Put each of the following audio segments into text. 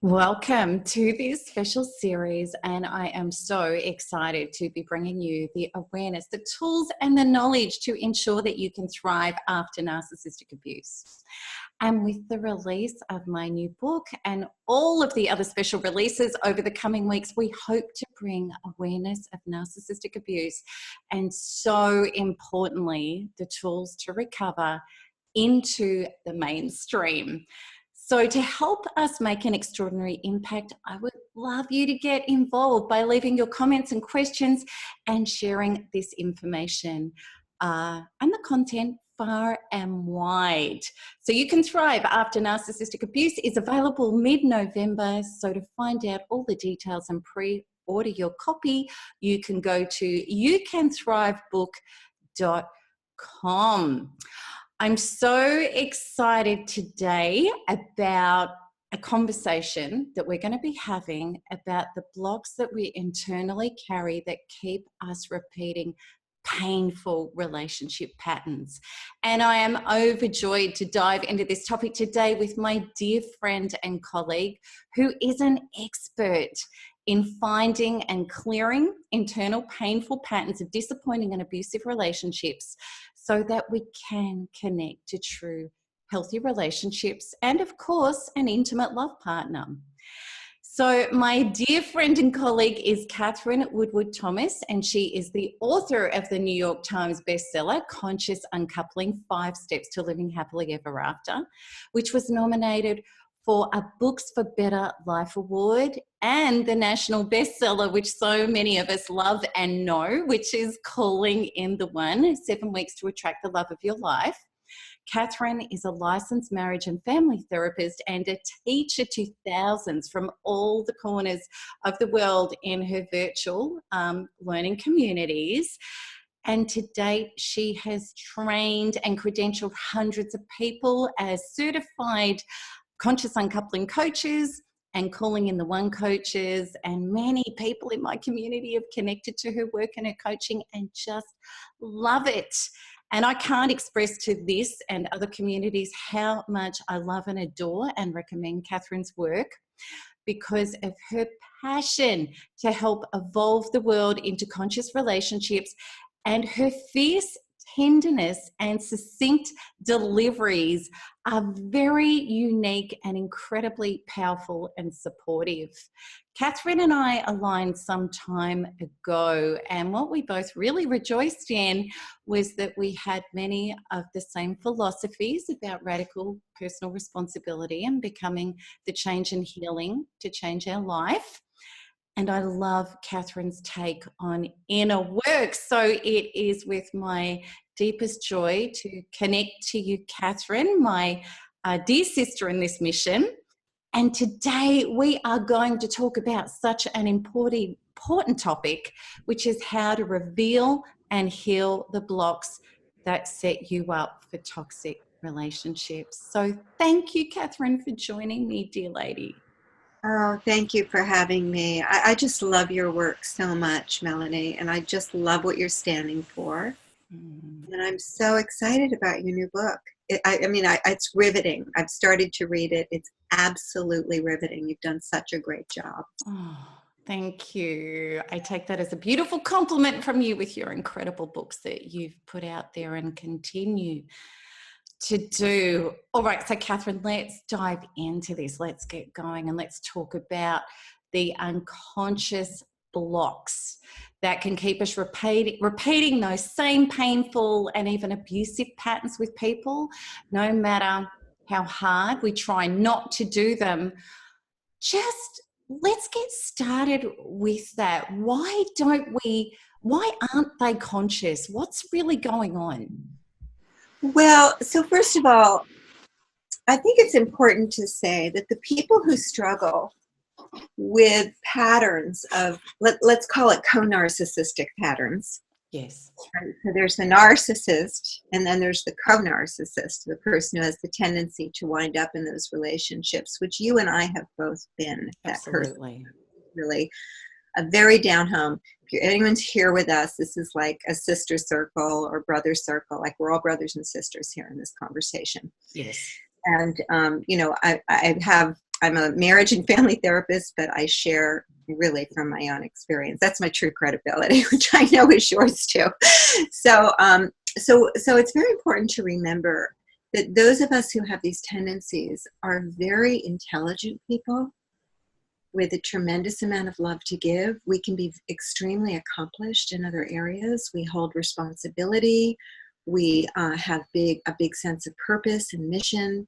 Welcome to this special series, and I am so excited to be bringing you the awareness, the tools, and the knowledge to ensure that you can thrive after narcissistic abuse. And with the release of my new book and all of the other special releases over the coming weeks, we hope to bring awareness of narcissistic abuse and, so importantly, the tools to recover into the mainstream. So to help us make an extraordinary impact, I would love you to get involved by leaving your comments and questions and sharing this information and the content far and wide. So You Can Thrive After Narcissistic Abuse is available mid-November. So to find out all the details and pre-order your copy, you can go to youkanthrivebook.com. I'm so excited today about a conversation that we're going to be having about the blocks that we internally carry that keep us repeating painful relationship patterns. And I am overjoyed to dive into this topic today with my dear friend and colleague who is an expert in finding and clearing internal painful patterns of disappointing and abusive relationships so that we can connect to true healthy relationships and, of course, an intimate love partner. So my dear friend and colleague is Catherine Woodward Thomas, and she is the author of the New York Times bestseller, Conscious Uncoupling: 5 Steps to Living Happily Ever After, which was nominated for a Books for Better Life Award, and the national bestseller, which so many of us love and know, which is Calling in the One, 7 Weeks to Attract the Love of Your Life. Catherine is a licensed marriage and family therapist and a teacher to thousands from all the corners of the world in her virtual learning communities. And to date, she has trained and credentialed hundreds of people as certified conscious uncoupling coaches and Calling in the One coaches, and many people in my community have connected to her work and her coaching and just love it. And I can't express to this and other communities how much I love and adore and recommend Catherine's work because of her passion to help evolve the world into conscious relationships and her fierce tenderness and succinct deliveries are very unique and incredibly powerful and supportive. Catherine and I aligned some time ago, and what we both really rejoiced in was that we had many of the same philosophies about radical personal responsibility and becoming the change and healing to change our life. And I love Catherine's take on inner work. So it is with my deepest joy to connect to you, Catherine, my dear sister in this mission. And today we are going to talk about such an important topic, which is how to reveal and heal the blocks that set you up for toxic relationships. So thank you, Catherine, for joining me, dear lady. Oh, thank you for having me. I just love your work so much, Melanie, and I just love what you're standing for. And I'm so excited about your new book. It's riveting. I've started to read it. It's absolutely riveting. You've done such a great job. Oh, thank you. I take that as a beautiful compliment from you with your incredible books that you've put out there and continue to do. All right, so Catherine, let's dive into this. Let's get going and let's talk about the unconscious blocks that can keep us repeating those same painful and even abusive patterns with people, no matter how hard we try not to do them. Just let's get started with that. Why aren't they conscious? What's really going on? Well, so first of all, I think it's important to say that the people who struggle with patterns of, let's call it co-narcissistic patterns. Yes. So there's the narcissist, and then there's the co-narcissist, the person who has the tendency to wind up in those relationships, which you and I have both been. Absolutely. Really a very down home. If anyone's here with us, this is like a sister circle or brother circle. Like we're all brothers and sisters here in this conversation. Yes. And I have I'm a marriage and family therapist, but I share really from my own experience. That's my true credibility, which I know is yours too. So, so it's very important to remember that those of us who have these tendencies are very intelligent people with a tremendous amount of love to give. We can be extremely accomplished in other areas. We hold responsibility. We have a big sense of purpose and mission.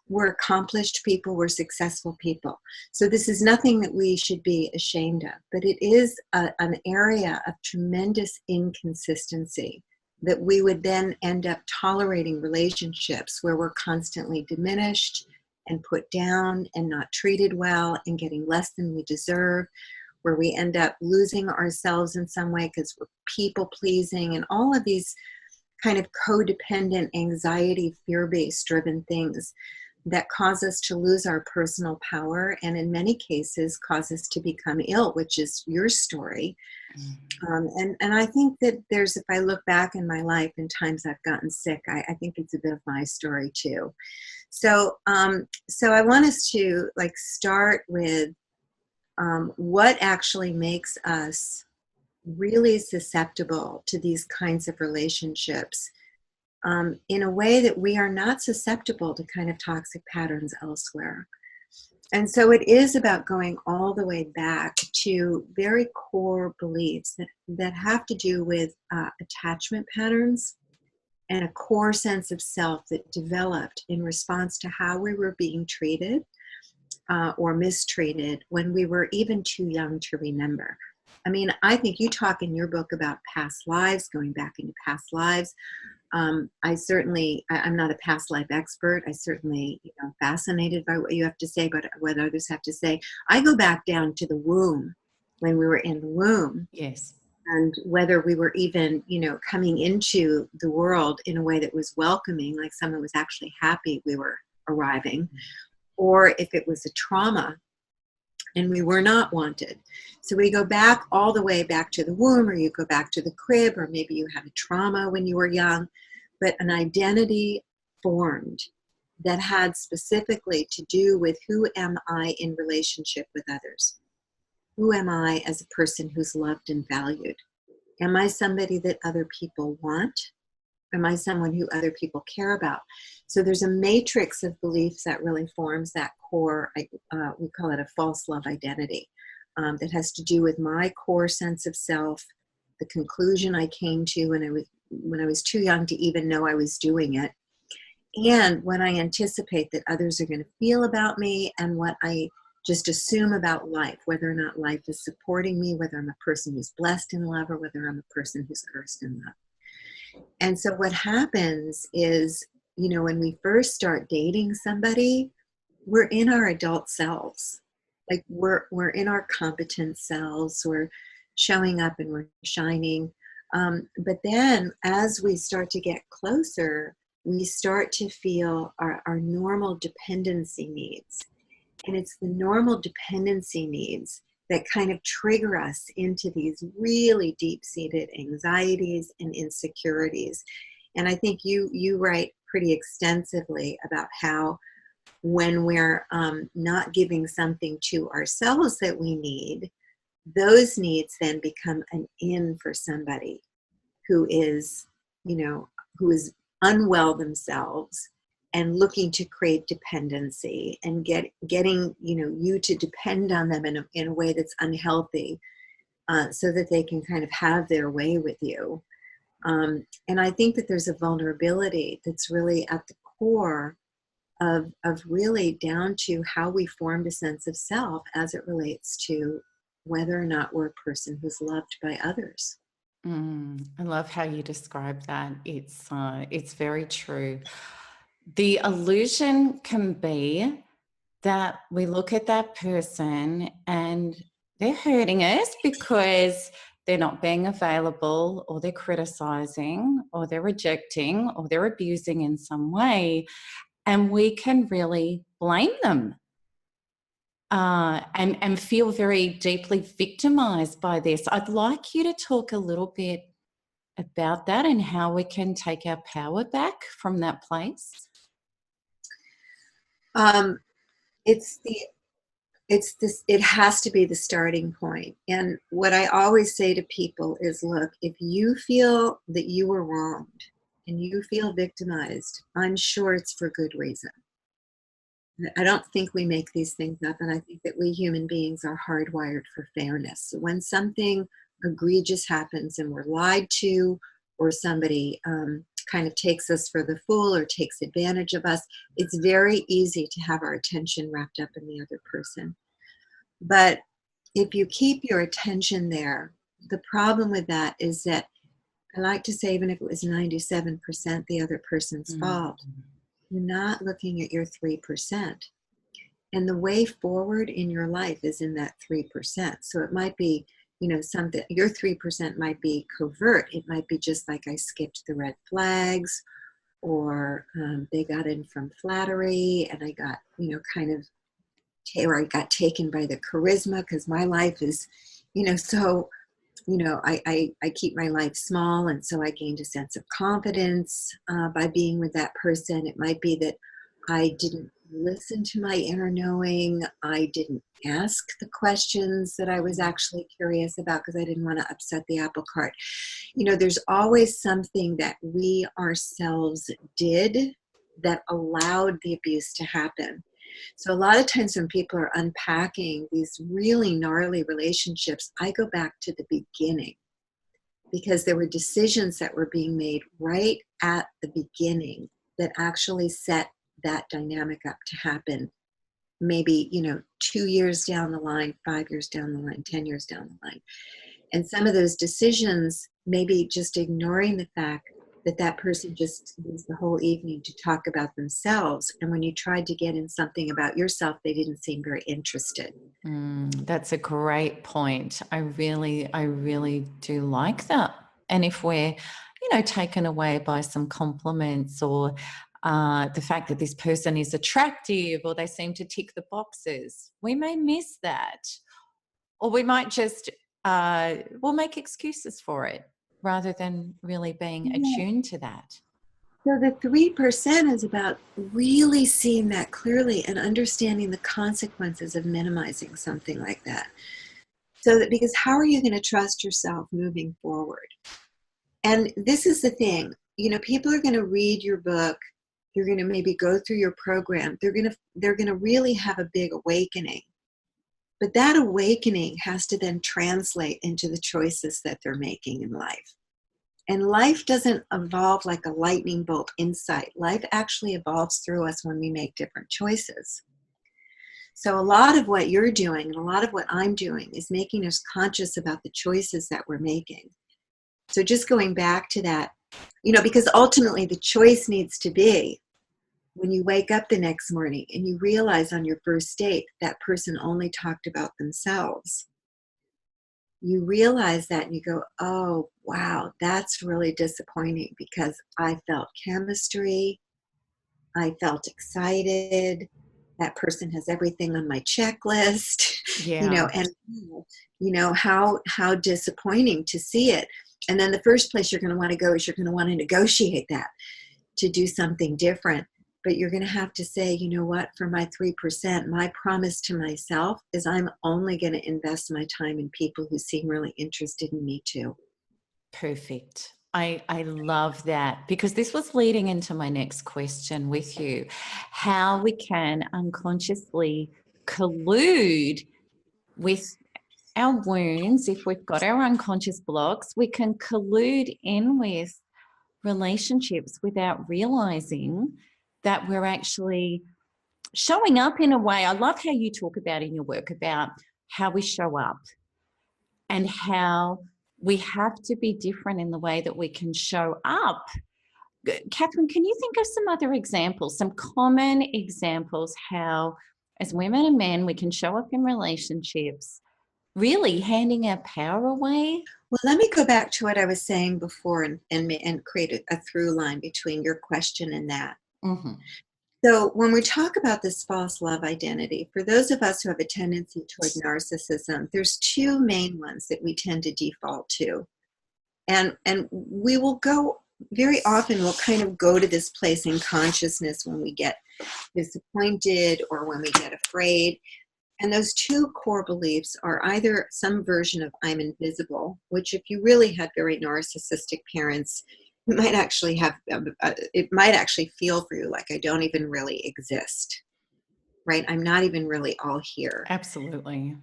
We're accomplished people. We're successful people. So this is nothing that we should be ashamed of, but it is an area of tremendous inconsistency that we would then end up tolerating relationships where we're constantly diminished and put down and not treated well and getting less than we deserve, where we end up losing ourselves in some way because we're people pleasing, and all of these kind of codependent, anxiety, fear-based driven things that cause us to lose our personal power, and in many cases cause us to become ill, which is your story. And I think that if I look back in my life and times I've gotten sick, I think it's a bit of my story too. So, so I want us to start with what actually makes us really susceptible to these kinds of relationships, in a way that we are not susceptible to kind of toxic patterns elsewhere. And so it is about going all the way back to very core beliefs that have to do with attachment patterns and a core sense of self that developed in response to how we were being treated or mistreated when we were even too young to remember. I mean, I think you talk in your book about past lives, going back into past lives. I'm not a past life expert. I certainly am fascinated by what you have to say, but what others have to say. I go back down to the womb, when we were in the womb. Yes. And whether we were even, coming into the world in a way that was welcoming, like someone was actually happy we were arriving, or if it was a trauma and we were not wanted. So we go back all the way back to the womb, or you go back to the crib, or maybe you had a trauma when you were young, but an identity formed that had specifically to do with who am I in relationship with others? Who am I as a person who's loved and valued? Am I somebody that other people want? Am I someone who other people care about? So there's a matrix of beliefs that really forms that core, we call it a false love identity, that has to do with my core sense of self, the conclusion I came to when I was too young to even know I was doing it, and when I anticipate that others are going to feel about me, and what I just assume about life, whether or not life is supporting me, whether I'm a person who's blessed in love or whether I'm a person who's cursed in love. And so what happens is, when we first start dating somebody, we're in our adult selves. Like we're in our competent selves, we're showing up and we're shining. But then as we start to get closer, we start to feel our normal dependency needs. And it's the normal dependency needs that kind of trigger us into these really deep-seated anxieties and insecurities. And I think you write pretty extensively about how when we're not giving something to ourselves that we need, those needs then become an in for somebody who is, who is unwell themselves and looking to create dependency and getting you to depend on them in a way that's unhealthy, so that they can kind of have their way with you. And I think that there's a vulnerability that's really at the core of really down to how we formed a sense of self as it relates to whether or not we're a person who's loved by others. I love how you describe that. It's very true. The illusion can be that we look at that person and they're hurting us because they're not being available, or they're criticizing, or they're rejecting, or they're abusing in some way. And we can really blame them, and feel very deeply victimized by this. I'd like you to talk a little bit about that and how we can take our power back from that place. it's the it's this it has to be the starting point. And what I always say to people is, look, if you feel that you were wronged and you feel victimized, I'm sure it's for good reason. I don't think we make these things up, and I think that we human beings are hardwired for fairness. So when something egregious happens and we're lied to, or somebody kind of takes us for the fool or takes advantage of us, it's very easy to have our attention wrapped up in the other person. But if you keep your attention there, the problem with that is that I like to say, even if it was 97% the other person's fault, you're not looking at your 3%. And the way forward in your life is in that 3%. So it might be, something, your 3% might be covert. It might be just like, I skipped the red flags, or they got in from flattery and I got, or I got taken by the charisma because my life is, so, I keep my life small. And so I gained a sense of confidence by being with that person. It might be that I didn't listen to my inner knowing. I didn't ask the questions that I was actually curious about because I didn't want to upset the apple cart. There's always something that we ourselves did that allowed the abuse to happen. So a lot of times when people are unpacking these really gnarly relationships, I go back to the beginning because there were decisions that were being made right at the beginning that actually set that dynamic up to happen. Maybe, 2 years down the line, 5 years down the line, 10 years down the line. And some of those decisions, maybe just ignoring the fact that that person just used the whole evening to talk about themselves. And when you tried to get in something about yourself, they didn't seem very interested. That's a great point. I really do like that. And if we're, taken away by some compliments, or the fact that this person is attractive, or they seem to tick the boxes, we may miss that. Or we might just, we'll make excuses for it rather than really being attuned to that. So the 3% is about really seeing that clearly and understanding the consequences of minimizing something like that. So that, because how are you going to trust yourself moving forward? And this is the thing, people are going to read your book. They're going to maybe go through your program. They're going to really have a big awakening. But that awakening has to then translate into the choices that they're making in life. And life doesn't evolve like a lightning bolt insight. Life actually evolves through us when we make different choices. So a lot of what you're doing and a lot of what I'm doing is making us conscious about the choices that we're making. So just going back to that, because ultimately the choice needs to be, when you wake up the next morning and you realize on your first date that person only talked about themselves, you realize that and you go, oh, wow, that's really disappointing because I felt chemistry. I felt excited. That person has everything on my checklist, Yeah. and how disappointing to see it. And then the first place you're going to want to go is you're going to want to negotiate that to do something different. But you're going to have to say, you know what, for my 3%, my promise to myself is I'm only going to invest my time in people who seem really interested in me too. Perfect. I love that, because this was leading into my next question with you, how we can unconsciously collude with our wounds. If we've got our unconscious blocks, we can collude in with relationships without realizing that we're actually showing up in a way. I love how you talk about in your work about how we show up and how we have to be different in the way that we can show up. Catherine, can you think of some other examples, some common examples, how as women and men we can show up in relationships really handing our power away? Well, let me go back to what I was saying before and create a through line between your question and that. Mm-hmm. So when we talk about this false love identity, for those of us who have a tendency toward narcissism, there's two main ones that we tend to default to. And we will go very often we'll kind of go to this place in consciousness when we get disappointed or when we get afraid. And those two core beliefs are either some version of I'm invisible, which if you really had very narcissistic parents, you might actually have, it might actually feel for you like I don't even really exist, right? I'm not even really all here. Absolutely.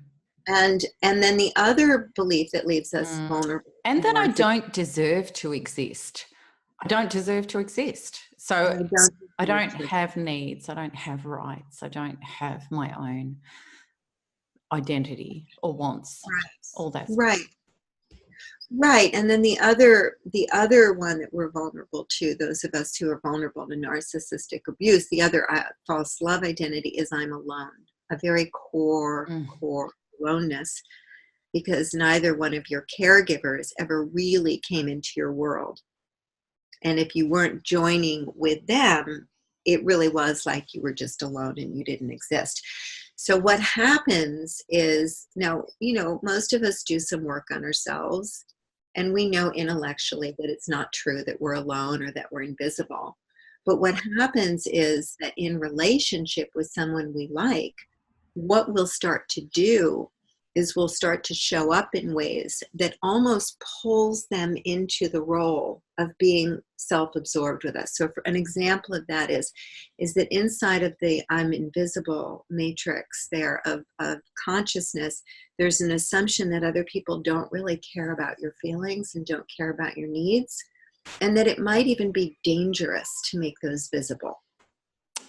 And then the other belief that leaves us vulnerable. And then I don't deserve to exist. I don't deserve to exist. So I don't have needs. I don't have rights. I don't have my own identity or wants. All that. Right. Right. And then the other one that we're vulnerable to, those of us who are vulnerable to narcissistic abuse, the other false love identity is I'm alone, a very core aloneness, because neither one of your caregivers ever really came into your world. And if you weren't joining with them, it really was like you were just alone and you didn't exist. So what happens is, now, most of us do some work on ourselves, and we know intellectually that it's not true that we're alone or that we're invisible. But what happens is that in relationship with someone we like, what we'll start to do is we'll start to show up in ways that almost pulls them into the role of being self-absorbed with us. So for an example of that is that inside of the I'm invisible matrix there of consciousness, there's an assumption that other people don't really care about your feelings and don't care about your needs, and that it might even be dangerous to make those visible.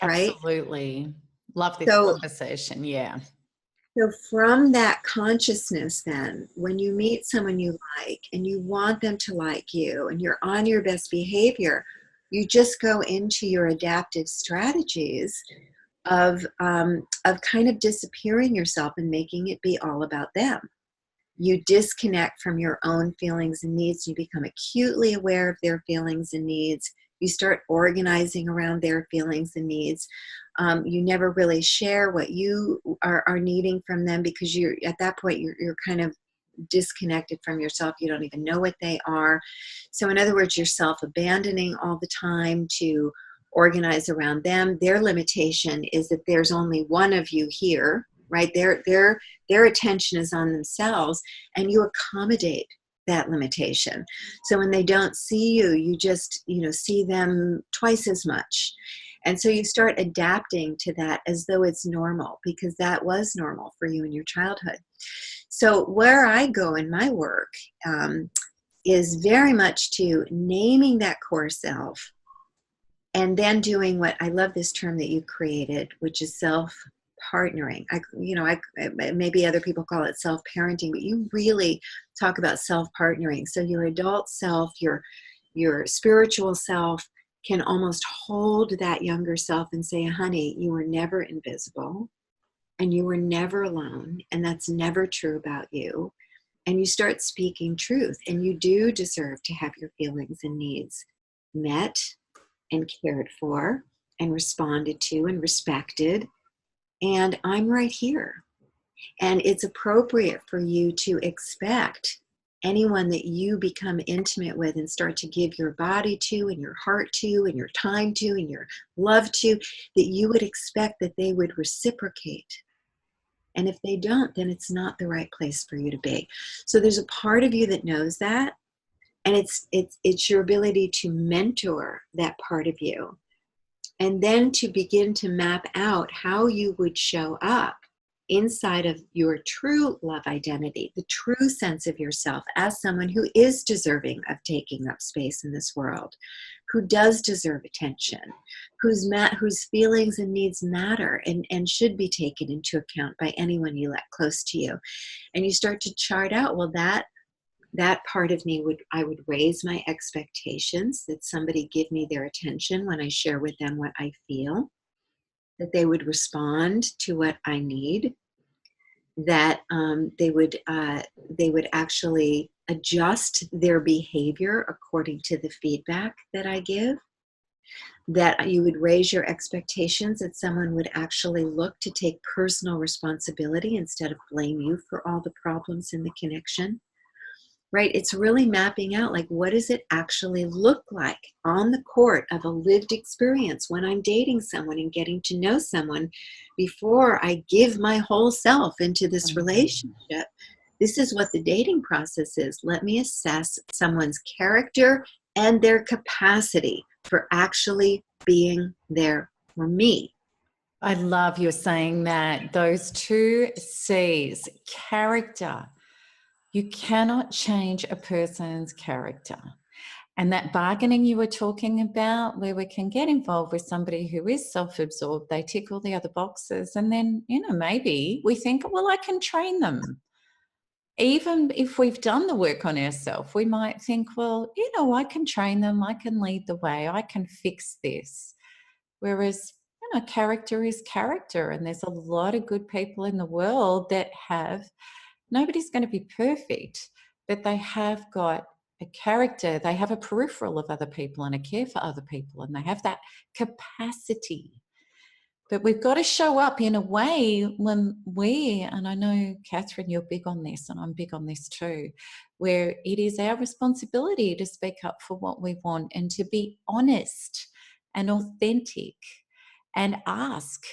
Right? Absolutely. Love this conversation. Yeah. So from that consciousness then, when you meet someone you like and you want them to like you and you're on your best behavior, you just go into your adaptive strategies of kind of disappearing yourself and making it be all about them. You disconnect from your own feelings and needs. You become acutely aware of their feelings and needs. You start organizing around their feelings and needs. You never really share what you are needing from them, because you're at that point you're kind of disconnected from yourself. You don't even know what they are. So in other words, you're self-abandoning all the time to organize around them. Their limitation is that there's only one of you here, right? Their attention is on themselves, and you accommodate that limitation. So when they don't see you, you just see them twice as much. And so you start adapting to that as though it's normal, because that was normal for you in your childhood. So where I go in my work is very much to naming that core self, and then doing what, I love this term that you created, which is self-partnering. Maybe other people call it self-parenting, but you really talk about self-partnering. So your adult self, your spiritual self, can almost hold that younger self and say, honey, you were never invisible and you were never alone, and that's never true about you. And you start speaking truth, and you do deserve to have your feelings and needs met and cared for and responded to and respected. And I'm right here. And it's appropriate for you to expect anyone that you become intimate with and start to give your body to and your heart to and your time to and your love to, that you would expect that they would reciprocate. And if they don't, then it's not the right place for you to be. So there's a part of you that knows that, and it's your ability to mentor that part of you, and then to begin to map out how you would show up inside of your true love identity, the true sense of yourself as someone who is deserving of taking up space in this world, who does deserve attention, whose feelings and needs matter and should be taken into account by anyone you let close to you. And you start to chart out, well, that part of me I would raise my expectations that somebody give me their attention when I share with them what I feel, that they would respond to what I need, that they would actually adjust their behavior according to the feedback that I give, that you would raise your expectations that someone would actually look to take personal responsibility instead of blame you for all the problems in the connection, right? It's really mapping out, like, what does it actually look like on the court of a lived experience when I'm dating someone and getting to know someone before I give my whole self into this Mhm. relationship. This is what the dating process is. Let me assess someone's character and their capacity for actually being there for me. I love you saying that. Those two C's, character. You cannot change a person's character. And that bargaining you were talking about, where we can get involved with somebody who is self absorbed, they tick all the other boxes. And then, maybe we think, well, I can train them. Even if we've done the work on ourselves, we might think, well, I can train them, I can lead the way, I can fix this. Whereas, character is character. And there's a lot of good people in the world that nobody's going to be perfect, but they have got a character, they have a peripheral of other people and a care for other people, and they have that capacity. But we've got to show up in a way when and I know, Catherine, you're big on this, and I'm big on this too, where it is our responsibility to speak up for what we want and to be honest and authentic and ask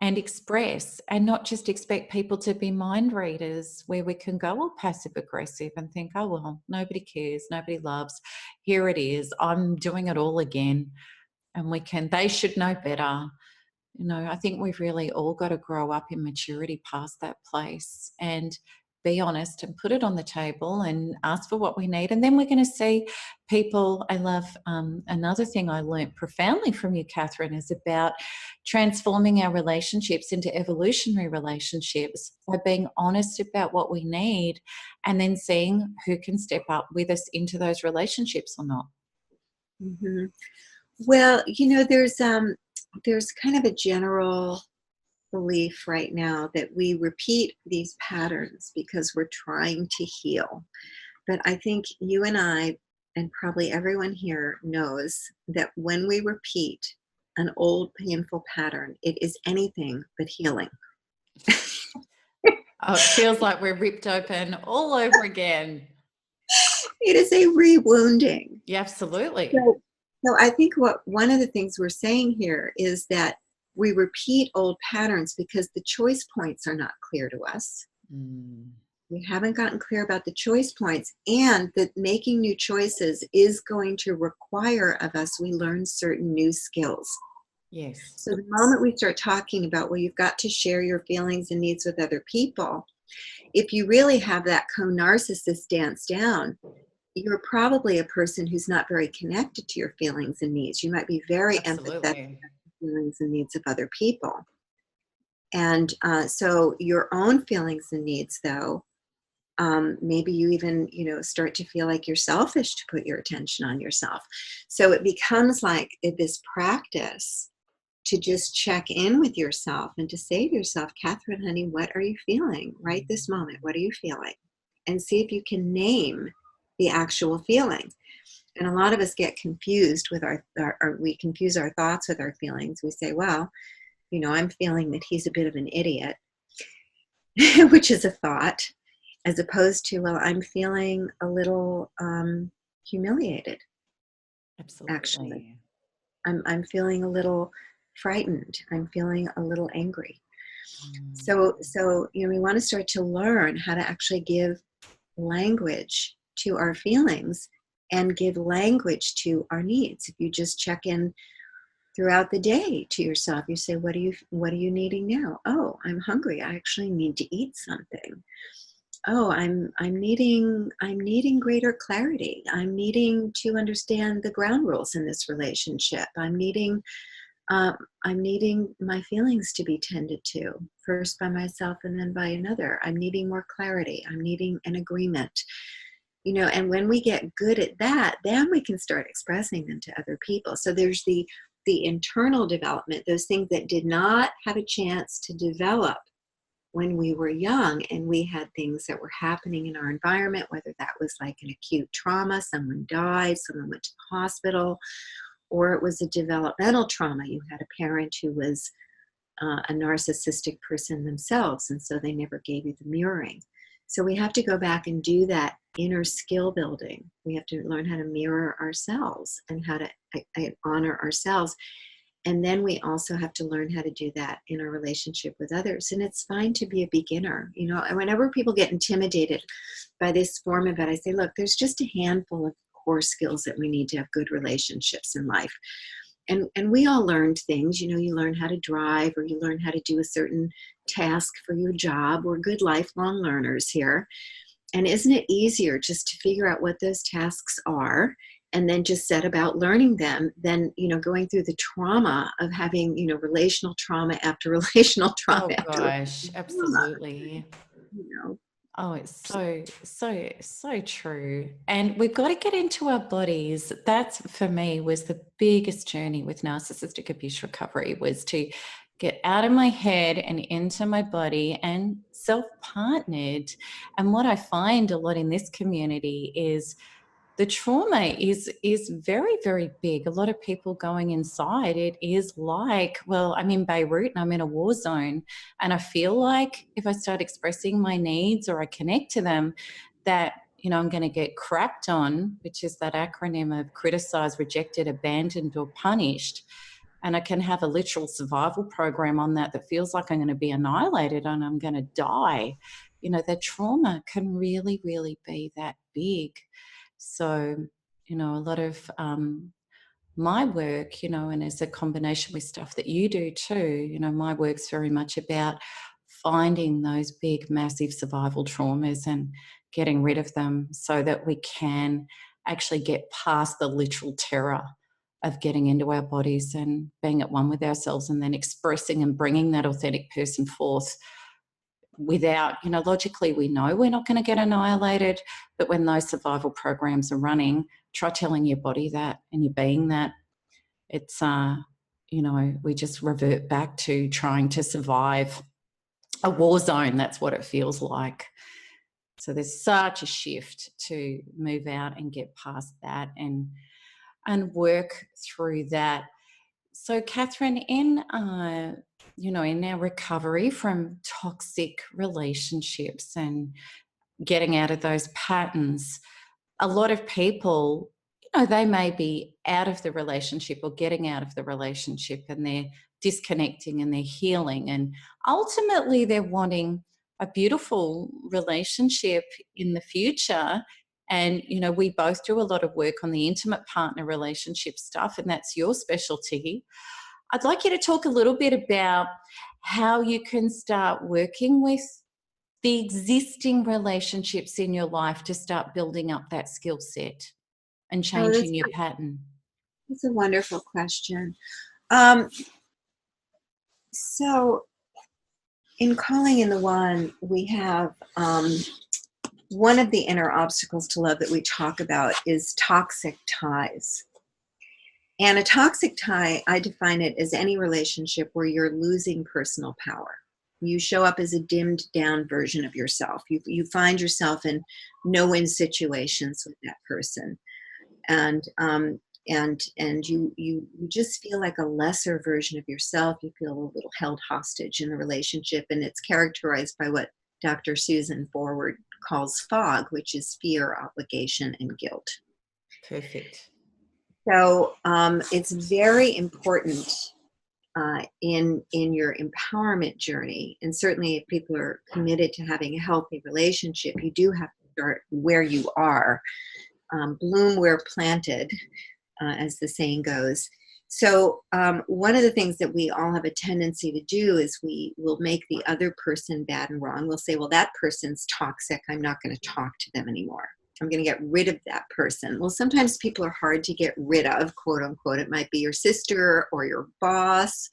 and express, and not just expect people to be mind readers where we can go all passive aggressive and think, oh, well, nobody cares, nobody loves. Here it is. I'm doing it all again. And they should know better. I think we've really all got to grow up in maturity past that place and be honest and put it on the table and ask for what we need. And then we're going to see people. I love another thing I learned profoundly from you, Catherine, is about transforming our relationships into evolutionary relationships by being honest about what we need and then seeing who can step up with us into those relationships or not. Mm-hmm. Well, there's kind of a general belief right now that we repeat these patterns because we're trying to heal. But I think you and I, and probably everyone here, knows that when we repeat an old painful pattern, it is anything but healing. Oh, it feels like we're ripped open all over again. It is a rewounding. Yeah, absolutely. So I think one of the things we're saying here is that we repeat old patterns because the choice points are not clear to us. Mm. We haven't gotten clear about the choice points, and that making new choices is going to require of us we learn certain new skills. Yes. So the moment we start talking about, well, you've got to share your feelings and needs with other people, if you really have that co-narcissist dance down, you're probably a person who's not very connected to your feelings and needs. You might be very empathetic Absolutely. to the feelings and needs of other people. And so your own feelings and needs, though, maybe you even, start to feel like you're selfish to put your attention on yourself. So it becomes like this practice to just check in with yourself and to say to yourself, Catherine, honey, what are you feeling right this moment? What are you feeling? And see if you can name the actual feeling. And a lot of us get confused with we confuse our thoughts with our feelings. We say, well, I'm feeling that he's a bit of an idiot, which is a thought, as opposed to, well, I'm feeling a little humiliated. Absolutely. Actually, I'm feeling a little frightened. I'm feeling a little angry. So we want to start to learn how to actually give language to our feelings and give language to our needs. If you just check in throughout the day to yourself, you say, what are you needing now? Oh, I'm hungry. I actually need to eat something. Oh, I'm needing greater clarity. I'm needing to understand the ground rules in this relationship. I'm needing my feelings to be tended to, first by myself and then by another. I'm needing more clarity. I'm needing an agreement. And when we get good at that, then we can start expressing them to other people. So there's the internal development, those things that did not have a chance to develop when we were young, and we had things that were happening in our environment, whether that was like an acute trauma, someone died, someone went to the hospital, or it was a developmental trauma. You had a parent who was a narcissistic person themselves, and so they never gave you the mirroring. So we have to go back and do that inner skill building. We have to learn how to mirror ourselves and how to honor ourselves. And then we also have to learn how to do that in our relationship with others. And it's fine to be a beginner. You know, and whenever people get intimidated by this form of it, I say, look, there's just a handful of core skills that we need to have good relationships in life. And we all learned things. You know, you learn how to drive, or you learn how to do a certain task for your job. We're good lifelong learners here. And isn't it easier just to figure out what those tasks are and then just set about learning them than, you know, going through the trauma of having, you know, relational trauma after relational trauma Oh after gosh, trauma, absolutely. you know? Oh, it's so true. And we've got to get into our bodies. That's, for me, was the biggest journey with narcissistic abuse recovery, was to get out of my head and into my body and self-partnered. And what I find a lot in this community is the trauma is very, very big. A lot of people going inside, it is like, well, I'm in Beirut and I'm in a war zone, and I feel like if I start expressing my needs or I connect to them, that, you know, I'm going to get crapped on, which is that acronym of criticized, rejected, abandoned, or punished. And I can have a literal survival program on that feels like I'm going to be annihilated and I'm going to die. You know, that trauma can really, really be that big. So, you know, a lot of my work, you know, and as a combination with stuff that you do too, you know, my work's very much about finding those big, massive survival traumas and getting rid of them so that we can actually get past the literal terror of getting into our bodies and being at one with ourselves, and then expressing and bringing that authentic person forth without, you know, logically we know we're not going to get annihilated, but when those survival programs are running, try telling your body that and your being that. It's, you know, we just revert back to trying to survive a war zone. That's what it feels like. So there's such a shift to move out and get past that and work through that. So, Catherine, in you know, in our recovery from toxic relationships and getting out of those patterns, a lot of people, you know, they may be out of the relationship or getting out of the relationship, and they're disconnecting and they're healing, and ultimately they're wanting a beautiful relationship in the future. And, you know, we both do a lot of work on the intimate partner relationship stuff, and that's your specialty. I'd like you to talk a little bit about how you can start working with the existing relationships in your life to start building up that skill set and Oh, changing your pattern. that's a wonderful question. Um, so in Calling in the One, we have one of the inner obstacles to love that we talk about is toxic ties. And a toxic tie, I define it as any relationship where you're losing personal power. You show up as a dimmed down version of yourself. You find yourself in no-win situations with that person. And you just feel like a lesser version of yourself. You feel a little held hostage in the relationship, and it's characterized by what Dr. Susan Forward calls fog, which is fear, obligation, and guilt. Perfect. So it's very important in your empowerment journey, and certainly if people are committed to having a healthy relationship, you do have to start where you are. Bloom where planted, as the saying goes. So one of the things that we all have a tendency to do is we will make the other person bad and wrong. We'll say, well, that person's toxic. I'm not going to talk to them anymore. I'm going to get rid of that person. Well, sometimes people are hard to get rid of, quote unquote. It might be your sister or your boss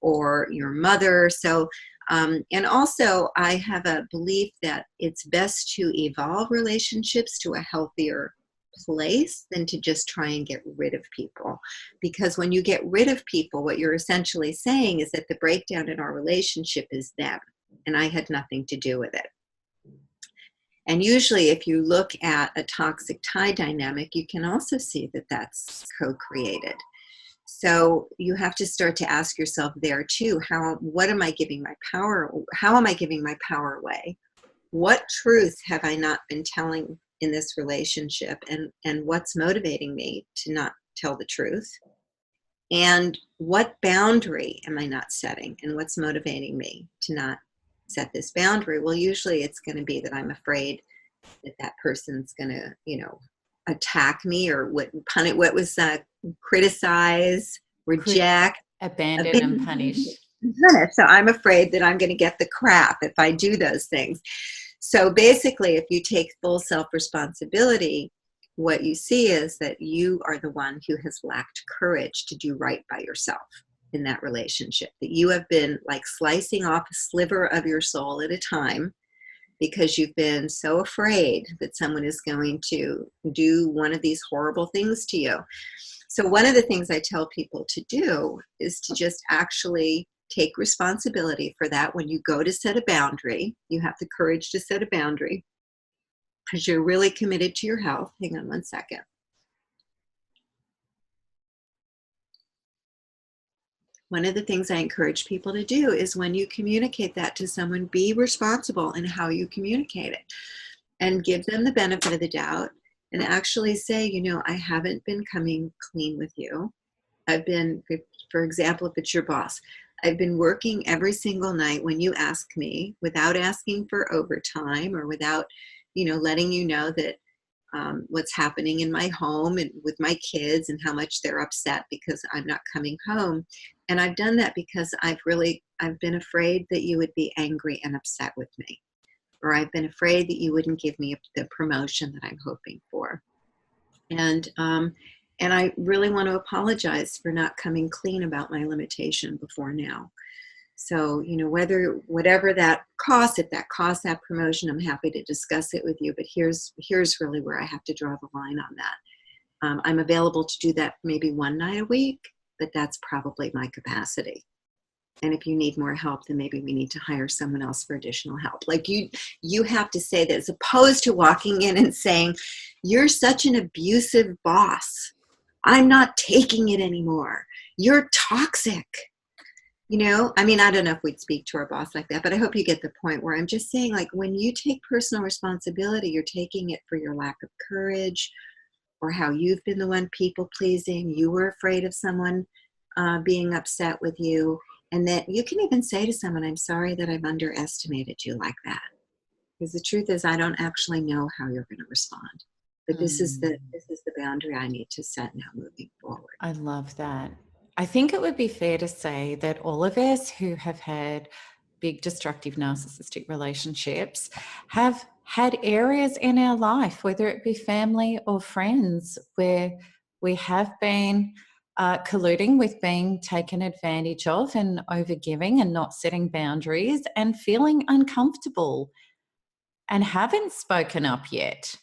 or your mother. So, and also I have a belief that it's best to evolve relationships to a healthier place than to just try and get rid of people. Because when you get rid of people, what you're essentially saying is that the breakdown in our relationship is them, and I had nothing to do with it. And usually if you look at a toxic tie dynamic, you can also see that that's co-created. So you have to start to ask yourself there too, what am I giving my power? How am I giving my power away? what truth have I not been telling in this relationship, and what's motivating me to not tell the truth? And what boundary am I not setting, and what's motivating me to not set this boundary? Well, usually it's going to be that I'm afraid that that person's going to, attack me, or what was criticize, reject, Abandon and punish. So I'm afraid that I'm going to get the crap if I do those things. So basically, if you take full self-responsibility, what you see is that you are the one who has lacked courage to do right by yourself in that relationship, that you have been like slicing off a sliver of your soul at a time because you've been so afraid that someone is going to do one of these horrible things to you. So one of the things I tell people to do is to just actually take responsibility for that. When you go to set a boundary, you have the courage to set a boundary because you're really committed to your health. Hang on one second. One of the things I encourage people to do is when you communicate that to someone, be responsible in how you communicate it and give them the benefit of the doubt and actually say, I haven't been coming clean with you. I've been, for example, if it's your boss, I've been working every single night when you ask me without asking for overtime or without, letting you know that what's happening in my home and with my kids and how much they're upset because I'm not coming home. And I've done that because I've been afraid that you would be angry and upset with me, or I've been afraid that you wouldn't give me the promotion that I'm hoping for. And I really want to apologize for not coming clean about my limitation before now. So, whatever that costs, if that costs that promotion, I'm happy to discuss it with you. But here's really where I have to draw the line on that. I'm available to do that maybe one night a week, but that's probably my capacity. And if you need more help, then maybe we need to hire someone else for additional help. Like you have to say that, as opposed to walking in and saying, you're such an abusive boss. I'm not taking it anymore. You're toxic. I don't know if we'd speak to our boss like that, but I hope you get the point where I'm just saying, like, when you take personal responsibility, you're taking it for your lack of courage or how you've been the one people pleasing. You were afraid of someone being upset with you. And that you can even say to someone, I'm sorry that I've underestimated you like that. Because the truth is, I don't actually know how you're going to respond. But this is the boundary I need to set now moving forward. I love that. I think it would be fair to say that all of us who have had big destructive narcissistic relationships have had areas in our life, whether it be family or friends, where we have been colluding with being taken advantage of and overgiving and not setting boundaries and feeling uncomfortable and haven't spoken up yet.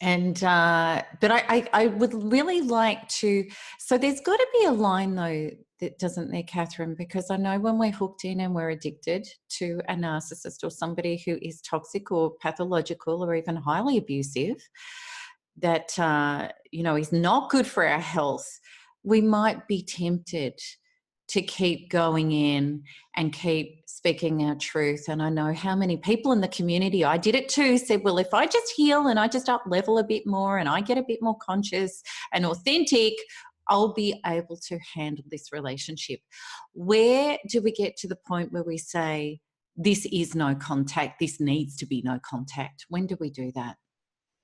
And but I would really like to, so there's got to be a line though, that doesn't there, Catherine? Because I know when we're hooked in and we're addicted to a narcissist or somebody who is toxic or pathological or even highly abusive, that is not good for our health, we might be tempted to keep going in and keep speaking our truth. And I know how many people in the community, I did it too, said, well, if I just heal and I just up level a bit more and I get a bit more conscious and authentic, I'll be able to handle this relationship. Where do we get to the point where we say, this is no contact, this needs to be no contact? When do we do that?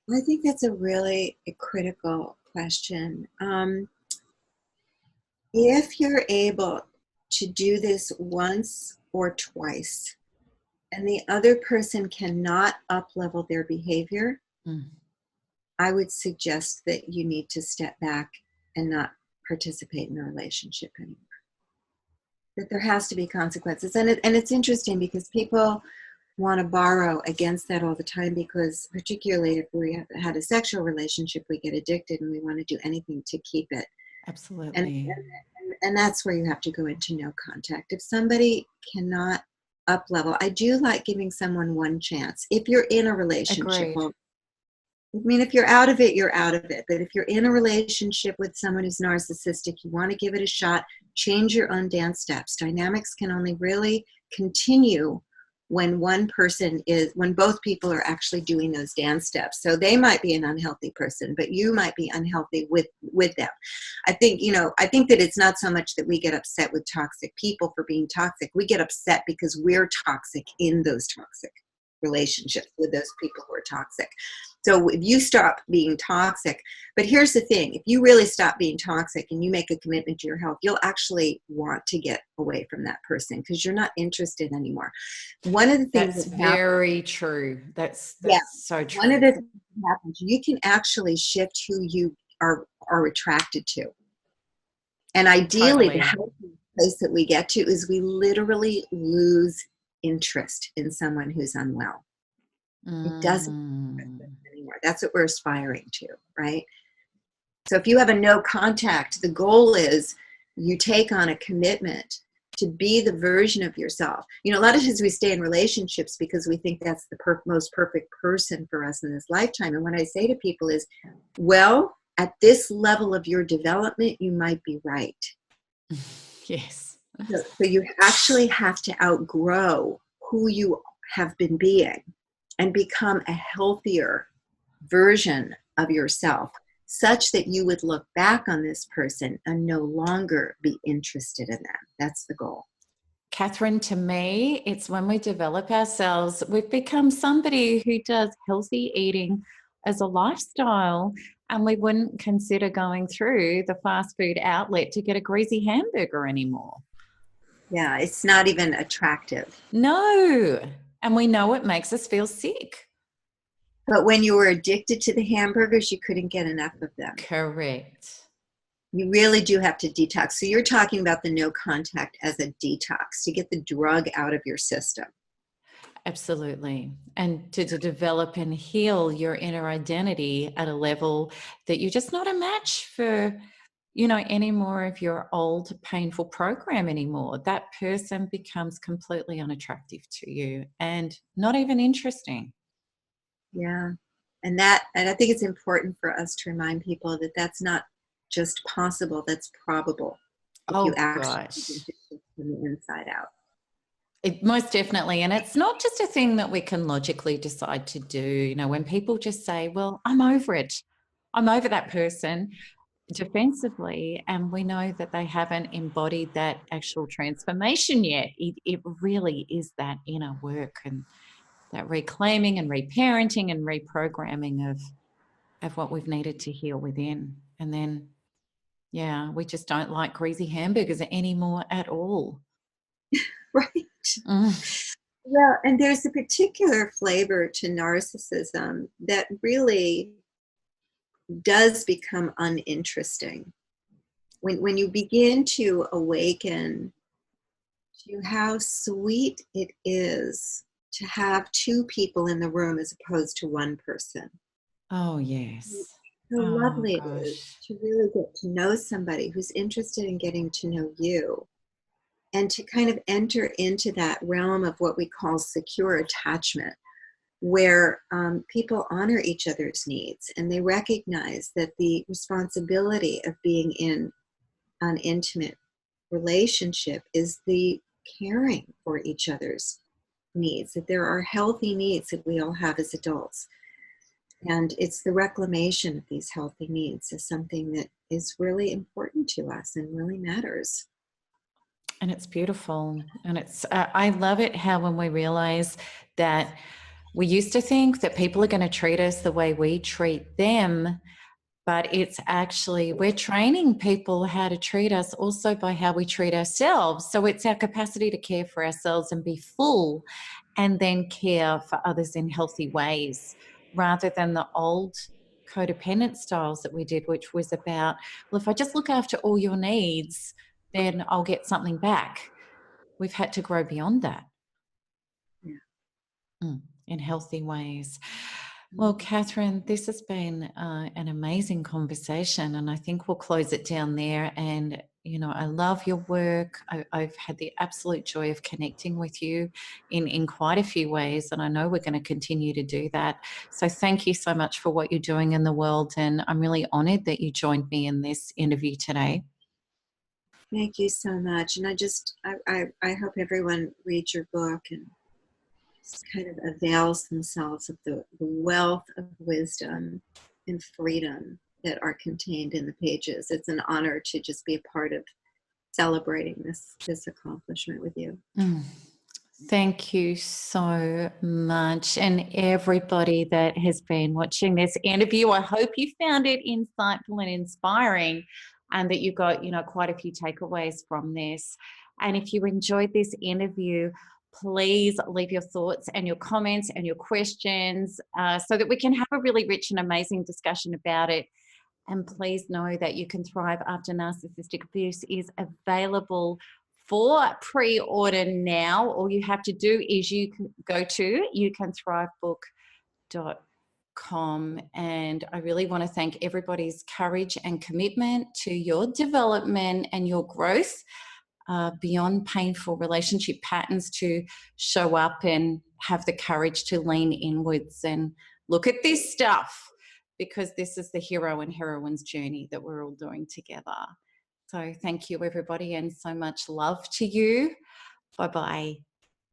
I think that's a really critical question. If you're able to do this once or twice, and the other person cannot up-level their behavior, I would suggest that you need to step back and not participate in the relationship anymore. That there has to be consequences. And it's interesting because people want to borrow against that all the time, because particularly if we have had a sexual relationship, we get addicted and we want to do anything to keep it. Absolutely. And that's where you have to go into no contact. If somebody cannot up level, I do like giving someone one chance. If you're in a relationship, well, if you're out of it, you're out of it. But if you're in a relationship with someone who's narcissistic, you want to give it a shot, change your own dance steps. Dynamics can only really continue when when both people are actually doing those dance steps. So they might be an unhealthy person, but you might be unhealthy with them. I think, I think that it's not so much that we get upset with toxic people for being toxic. We get upset because we're toxic in those toxic relationships with those people who are toxic. So if you stop being toxic, but here's the thing, if you really stop being toxic and you make a commitment to your health, you'll actually want to get away from that person because you're not interested anymore. One of the things that's very true. That's so true. One of the things that happens, you can actually shift who you are attracted to. And ideally, the healthy place that we get to is we literally lose interest in someone who's unwell. It doesn't anymore. That's what we're aspiring to, right? So if you have a no contact, the goal is you take on a commitment to be the version of yourself. A lot of times we stay in relationships because we think that's the most perfect person for us in this lifetime. And what I say to people is, well, at this level of your development, you might be right. Yes. So you actually have to outgrow who you have been being and become a healthier version of yourself, such that you would look back on this person and no longer be interested in them. That's the goal. Catherine, to me, it's when we develop ourselves, we've become somebody who does healthy eating as a lifestyle, and we wouldn't consider going through the fast food outlet to get a greasy hamburger anymore. Yeah, it's not even attractive. No. And we know it makes us feel sick. But when you were addicted to the hamburgers, you couldn't get enough of them. Correct. You really do have to detox. So you're talking about the no contact as a detox to get the drug out of your system. Absolutely. And to develop and heal your inner identity at a level that you're just not a match for, any more of your old painful program anymore. That person becomes completely unattractive to you and not even interesting. Yeah. And I think it's important for us to remind people that that's not just possible, that's probable. If you actually from the inside out. It most definitely. And it's not just a thing that we can logically decide to do. When people just say, well, I'm over it. I'm over that person defensively, and we know that they haven't embodied that actual transformation yet. It really is that inner work and that reclaiming and reparenting and reprogramming of what we've needed to heal within. And then, we just don't like greasy hamburgers anymore at all. Right. Well, and there's a particular flavor to narcissism that really does become uninteresting. When you begin to awaken to how sweet it is to have two people in the room as opposed to one person. Oh, yes. How lovely it is to really get to know somebody who's interested in getting to know you, and to kind of enter into that realm of what we call secure attachment, where people honor each other's needs and they recognize that the responsibility of being in an intimate relationship is the caring for each other's needs, that there are healthy needs that we all have as adults. And it's the reclamation of these healthy needs is something that is really important to us and really matters. And it's beautiful. And I love it how when we realize that we used to think that people are going to treat us the way we treat them, but it's actually, we're training people how to treat us also by how we treat ourselves. So it's our capacity to care for ourselves and be full, and then care for others in healthy ways, rather than the old codependent styles that we did, which was about, well, if I just look after all your needs, then I'll get something back. We've had to grow beyond that. In healthy ways. Well, Catherine, this has been an amazing conversation, and I think we'll close it down there. And, I love your work. I've had the absolute joy of connecting with you in quite a few ways, and I know we're going to continue to do that. So thank you so much for what you're doing in the world, and I'm really honoured that you joined me in this interview today. Thank you so much. And I hope everyone reads your book and just kind of avails themselves of the wealth of wisdom and freedom that are contained in the pages. It's an honor to just be a part of celebrating this accomplishment with you. Thank you so much. And everybody that has been watching this interview, I hope you found it insightful and inspiring, and that you got, quite a few takeaways from this. And if you enjoyed this interview, please leave your thoughts and your comments and your questions, so that we can have a really rich and amazing discussion about it. And please know that You Can Thrive After Narcissistic Abuse is available for pre-order now. All you have to do is you can go to youkanthrivebook.com. And I really want to thank everybody's courage and commitment to your development and your growth, beyond painful relationship patterns, to show up and have the courage to lean inwards and look at this stuff, because this is the hero and heroine's journey that we're all doing together. So thank you, everybody, and so much love to you. Bye-bye.